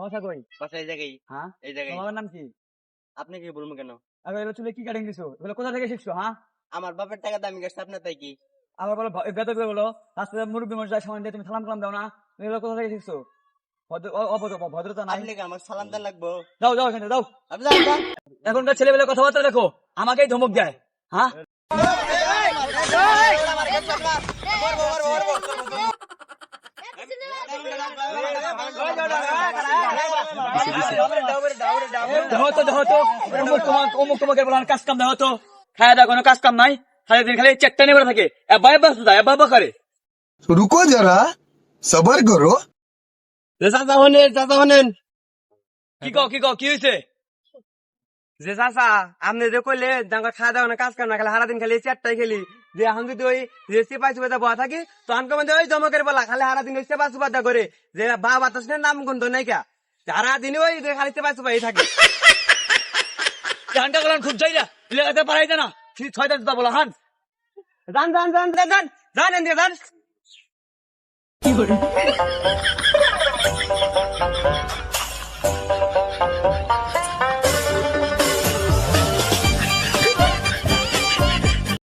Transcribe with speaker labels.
Speaker 1: সমস্যা কই?
Speaker 2: বাসা এই জায়গায়।
Speaker 1: হ্যাঁ,
Speaker 2: এই জায়গায়।
Speaker 1: তোমার নাম কি?
Speaker 2: আপনি কি বলবো কেন?
Speaker 1: আরে এগুলো চুলে কি কাটিং দিছো? এগুলো কোথা থেকে শিখছো? হ্যাঁ,
Speaker 2: আমার বাপের টাকা দামি গেছে, আপনার তাই কি?
Speaker 1: আবার বলো বেতন করে বলো রাস্তায় মুরব্বী মানুষ যায় সামান দিয়ে তুমি সালাম কালাম দাও না? এগুলো কোথা থেকে শিখছো? ভদ্রতা নাই।
Speaker 2: আপনি কি আমার সালাম দেওয়া লাগবো?
Speaker 1: যাও যাও এখানে যাও।
Speaker 2: আপনি যান, যান।
Speaker 1: এখনকার ছেলেবেলে কথাবার্তা দেখো, আমাকেই ধমক দেয়। হ্যাঁ, দেখো তো অমুক তোমাকে বলার কাজ কাম দেখো তো, খায় দাও কোনো কাজ কাম নাই, খালি দিন খালি চেকটা নিয়ে থাকে, এবার করে।
Speaker 3: रुको जरा सबर करो।
Speaker 2: চাচা হনেন, চাচা হনেন।
Speaker 1: কি হয়েছে?
Speaker 2: যে চাচা আপনি যে কইলে জাঙ্গা খাওয়া দাওয়া না কাজ কাম না, খালি সারাদিন খালি চারটাই খেলি, যে এখন যদি ওই যে সিপাই সুপাইতে বয়া থাকি তো আনকে মানে ওই জমকের বলা খালি সারাদিন ওই সেবা সুপাদা করে, যে বা বাতাস নাম গন্ধ নাই কা, সারাদিন ওই যে খালি সেবা সুপাই থাকে।
Speaker 1: গানটা গলান খুব যাইরা লেগাতে পারাই না, ছয়টা জুতা বলা হান।
Speaker 2: যান যান যান যান যান যান এনদিকে যান।
Speaker 1: কি করে